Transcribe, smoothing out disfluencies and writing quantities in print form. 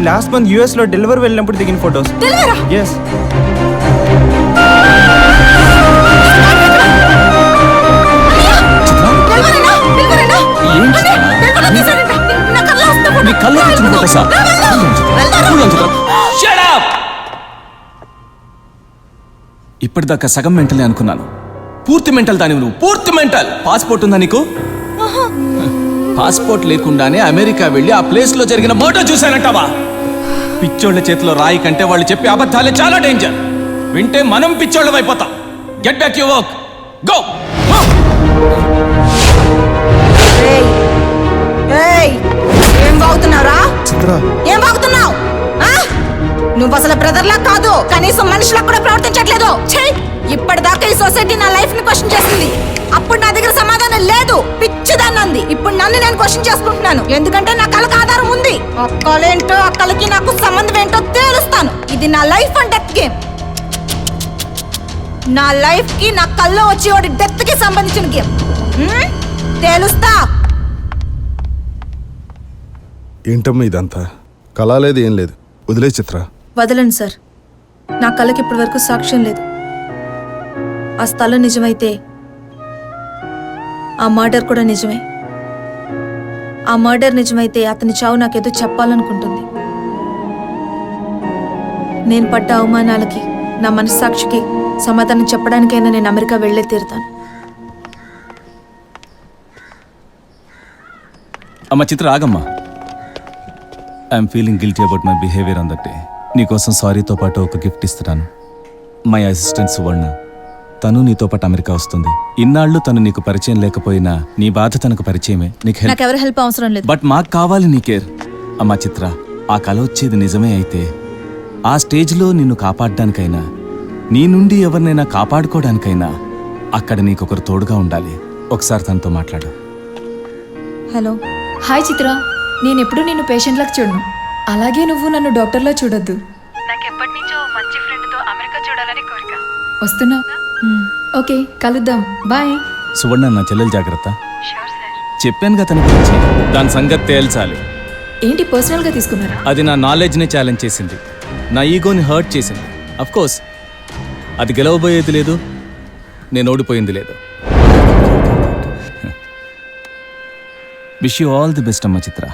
Last month US లో delivery వెళ్ళినప్పుడు దిగిన ఫొటోస్. ఎస్. ఇప్పటిదాకా సగం మెంటలే అనుకున్నాను. పూర్తి మెంటల్ దాని నువ్వు, పూర్తి మెంటల్. పాస్పోర్ట్ ఉందా నీకు? పాస్పోర్ట్ లేకుండానే అమెరికా వెళ్ళి ఆ ప్లేస్ లో జరిగిన మర్డర్ చూశానంటావా? పిచ్చోళ్ల చేతిలో రాయి కంటే వాళ్ళు చెప్పే అబద్ధాలే చాలా డేంజర్. వింటే మనం పిచ్చోళ్ళం అయిపోతాం. Get back your work, go. ఏం బాగుతున్నావురా? ఏం బాగుతున్నావు? నువ్వు అసలు బ్రదర్లా కాదు, కనీసం మనుషులకు కూడా ప్రవర్తించట్లేదు. ఇప్పటిదాకా ఈ సొసైటీ నా లైఫ్ ని క్వశ్చన్ చేసింది. అప్పుడు నా దగ్గర సమాధానం లేదు, పిచ్చిదాన్ని అంది. ఇప్పుడు నన్ను నేను క్వశ్చన్ చేసుకుంటున్నాను, ఎందుకంటే నా కళకు ఆధారం ఉంది. ఆ కళేంటో, ఆ కళకి నాకు సంబంధం ఏంటో తేలుస్తాను. ఇది నా లైఫ్ అండ్ డెత్ గేమ్. నా లైఫ్ కి, నా కల్లో వచ్చి వాడి డెత్ కి సంబంధించిన గేమ్. తేలుస్తా. ఏంటమ్మా ఇదంతా? కళ లేదు, ఏం లేదు. వదిలే చిత్ర. వదలండి సార్, నా కళ్ళకి ఇప్పటి వరకు సాక్ష్యం లేదు. ఆ స్థలం నిజమైతే ఆ మర్డర్ కూడా నిజమే. ఆ మర్డర్ నిజమైతే అతని చావు నాకేదో చెప్పాలనుకుంటుంది. నేను పడ్డ అవమానాలకి, నా మనస్సాక్షికి సమాధానం చెప్పడానికైనా నేను అమెరికా వెళ్ళే తీరుతాను. అమ్మ చిత్ర, ఆగమ్మా. I'm feeling guilty about my behaviour on that day. నీకోసం సారీతో పాటు ఒక గిఫ్ట్ ఇస్తున్నాను. మై అసిస్టెంట్ సువర్ణ, తను నీతో పాటు అమెరికా వస్తుంది. ఇన్నాళ్ళు తను నీకు పరిచయం లేకపోయినా నీ బాధ తనకు పరిచయమే. నాకెవరి హెల్ప్ అవసరం లేదు. బట్ మాకు కావాలి నీ కేర్. అమ్మా చిత్ర, ఆ కల వచ్చేది నిజమే అయితే ఆ స్టేజ్లో నిన్ను కాపాడడానికైనా, నీ నుండి ఎవరినైనా కాపాడుకోవడానికైనా అక్కడ నీకొకరు తోడుగా ఉండాలి. ఒకసారి తనతో మాట్లాడు. హలో. హాయ్ చిత్ర, నేనెప్పుడు నిన్ను పేషెంట్లకు చూడను, అలాగే నువ్వు నన్ను డాక్టర్లా చూడొద్దు. నాకెప్పటి నుంచో మంచి ఫ్రెండ్తో అమెరికా చూడాలని కోరిక. వస్తున్నావు? ఓకే, కలుద్దాం. బాయ్. సువర్ణ, నా చెల్లెలు జాగ్రత్త. Sure sir. చెప్పానుగా తన గురించి. దాని సంగతి తేల్చాలి. ఏంటి పర్సనల్గా తీసుకున్నారా? అది నా నాలెడ్జ్ని ఛాలెంజ్ చేసింది, నా ఈగోని హర్ట్ చేసింది. అఫ్ కోర్స్ అది గెలవబోయేది లేదు, నేను ఓడిపోయింది లేదు. Wish you all the best అమ్మ చిత్ర.